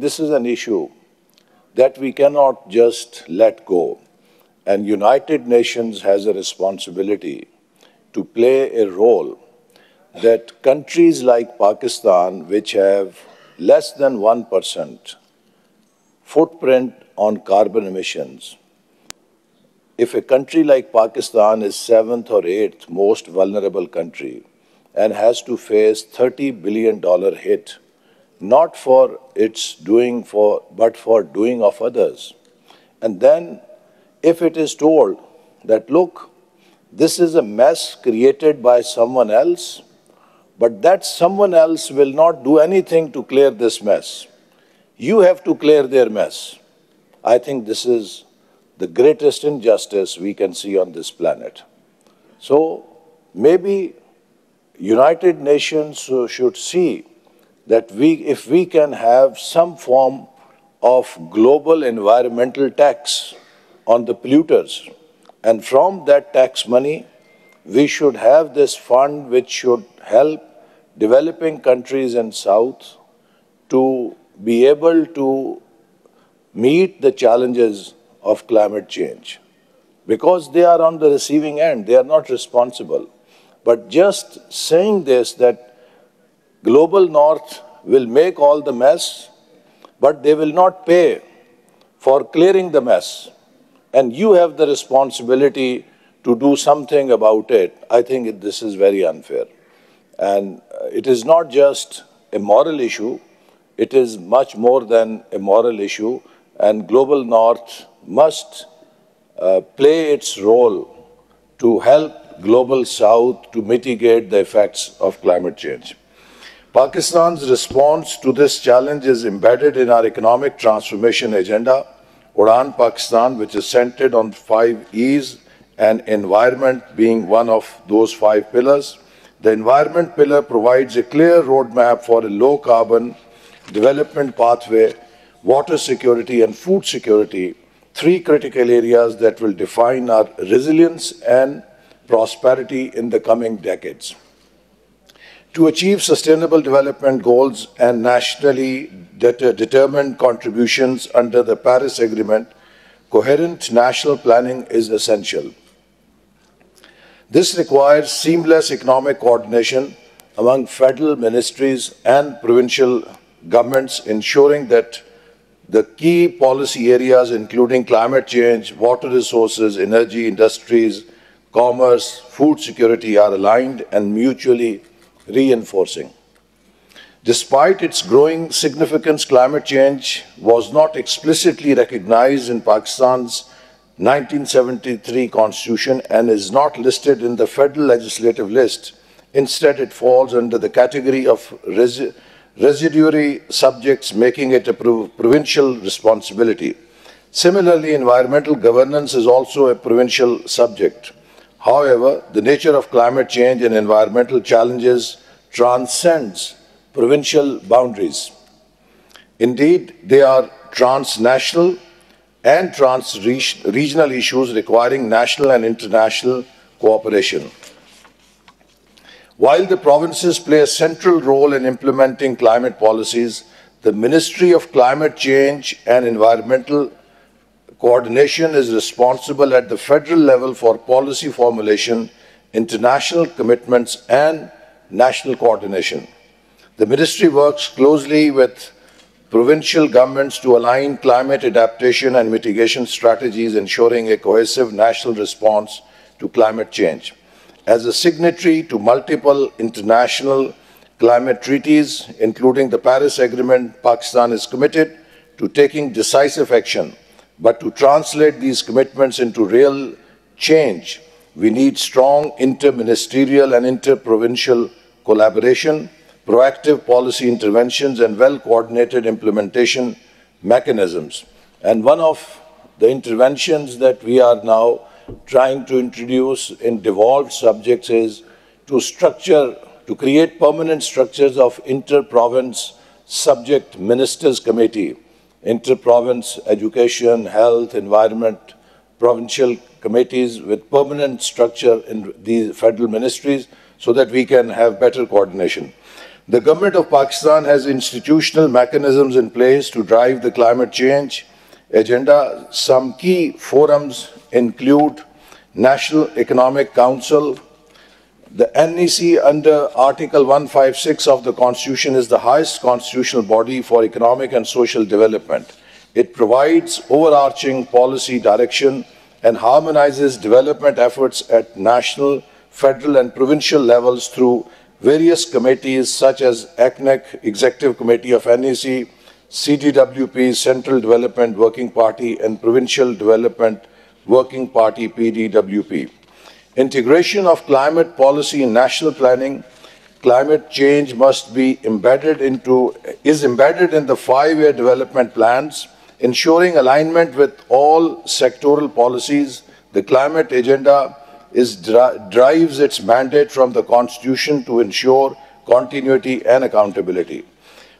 This is an issue that we cannot just let go. And United Nations has a responsibility to play a role that countries like Pakistan, which have less than 1% footprint on carbon emissions, if a country like Pakistan is 7th or 8th most vulnerable country and has to face $30 billion hit, not for its doing but for doing of others. And then if it is told that, look, this is a mess created by someone else, but that someone else will not do anything to clear this mess. You have to clear their mess. I think this is the greatest injustice we can see on this planet. So maybe United Nations should see that if we can have some form of global environmental tax on the polluters, and from that tax money, we should have this fund which should help developing countries in South to be able to meet the challenges of climate change. Because they are on the receiving end, they are not responsible. But just saying this, that Global North will make all the mess, but they will not pay for clearing the mess, and you have the responsibility to do something about it, I think this is very unfair. And it is not just a moral issue, it is much more than a moral issue, and Global North must play its role to help Global South to mitigate the effects of climate change. Pakistan's response to this challenge is embedded in our economic transformation agenda, Udaan Pakistan, which is centered on 5 E's, and environment being one of those 5 pillars. The environment pillar provides a clear roadmap for a low-carbon development pathway, water security and food security, 3 critical areas that will define our resilience and prosperity in the coming decades. To achieve sustainable development goals and nationally determined contributions under the Paris Agreement, coherent national planning is essential. This requires seamless economic coordination among federal ministries and provincial governments, ensuring that the key policy areas, including climate change, water resources, energy, industries, commerce, food security, are aligned and mutually reinforcing. Despite its growing significance, climate change was not explicitly recognized in Pakistan's 1973 Constitution and is not listed in the federal legislative list. Instead, it falls under the category of residuary subjects, making it a provincial responsibility. Similarly, environmental governance is also a provincial subject. However, the nature of climate change and environmental challenges transcends provincial boundaries. Indeed, they are transnational and trans-regional issues requiring national and international cooperation. While the provinces play a central role in implementing climate policies, the Ministry of Climate Change and Environmental Coordination is responsible at the federal level for policy formulation, international commitments, and national coordination. The ministry works closely with provincial governments to align climate adaptation and mitigation strategies, ensuring a cohesive national response to climate change. As a signatory to multiple international climate treaties, including the Paris Agreement, Pakistan is committed to taking decisive action. But to translate these commitments into real change, we need strong interministerial and interprovincial collaboration, proactive policy interventions, and well-coordinated implementation mechanisms. And one of the interventions that we are now trying to introduce in devolved subjects is to create permanent structures of inter-province subject ministers committee, inter-province education, health, environment, provincial committees with permanent structure in these federal ministries so that we can have better coordination. The Government of Pakistan has institutional mechanisms in place to drive the climate change agenda. Some key forums include National Economic Council. The NEC under Article 156 of the Constitution is the highest constitutional body for economic and social development. It provides overarching policy direction and harmonizes development efforts at national, federal and provincial levels through various committees such as ACNEC, Executive Committee of NEC, CDWP, Central Development Working Party and Provincial Development Working Party, PDWP. Integration of climate policy in national planning. Climate change must be embedded in the 5-year development plans, ensuring alignment with all sectoral policies. The climate agenda drives its mandate from the Constitution to ensure continuity and accountability.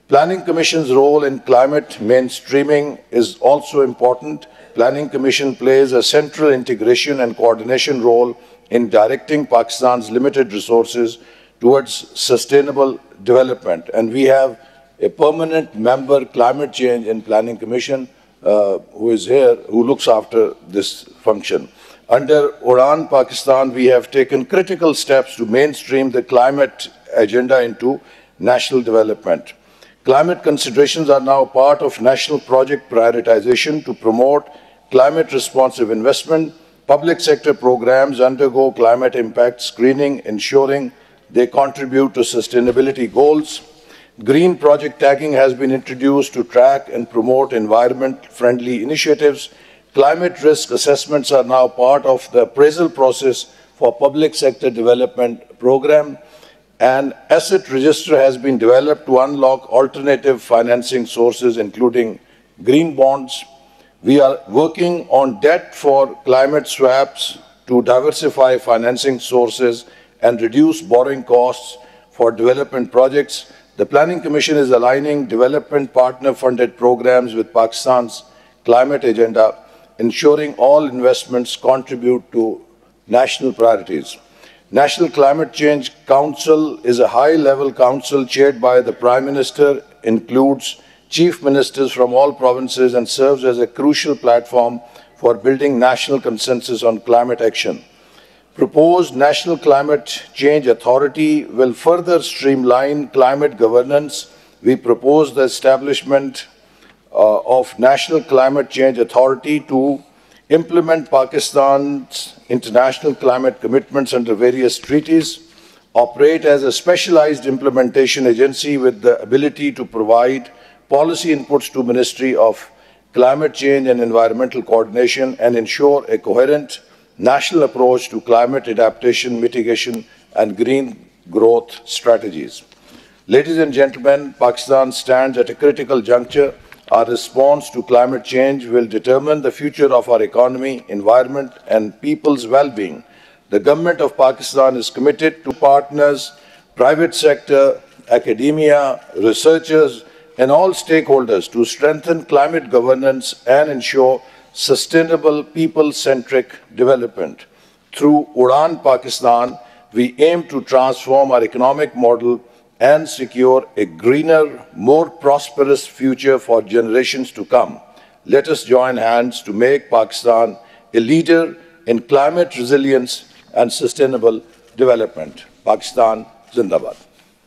Planning Commission's role in climate mainstreaming is also important. Planning Commission plays a central integration and coordination role in directing Pakistan's limited resources towards sustainable development. And we have a permanent member, climate change in Planning Commission, who is here, who looks after this function. Under UDAN Pakistan, we have taken critical steps to mainstream the climate agenda into national development. Climate considerations are now part of national project prioritization to promote climate responsive investment. Public sector programs undergo climate impact screening, ensuring they contribute to sustainability goals. Green project tagging has been introduced to track and promote environment-friendly initiatives. Climate risk assessments are now part of the appraisal process for public sector development program. An asset register has been developed to unlock alternative financing sources, including green bonds. We are working on debt for climate swaps to diversify financing sources and reduce borrowing costs for development projects. The Planning Commission is aligning development partner-funded programs with Pakistan's climate agenda, ensuring all investments contribute to national priorities. National Climate Change Council is a high-level council chaired by the Prime Minister, includes chief ministers from all provinces and serves as a crucial platform for building national consensus on climate action. Proposed National Climate Change Authority will further streamline climate governance. We propose the establishment of National Climate Change Authority to implement Pakistan's international climate commitments under various treaties, operate as a specialized implementation agency with the ability to provide policy inputs to Ministry of Climate Change and Environmental Coordination, and ensure a coherent national approach to climate adaptation, mitigation and green growth strategies. Ladies and gentlemen, Pakistan stands at a critical juncture. Our response to climate change will determine the future of our economy, environment and people's well-being. The Government of Pakistan is committed to partners, private sector, academia, researchers and all stakeholders to strengthen climate governance and ensure sustainable people-centric development. Through UDAN Pakistan, we aim to transform our economic model and secure a greener, more prosperous future for generations to come. Let us join hands to make Pakistan a leader in climate resilience and sustainable development. Pakistan Zindabad.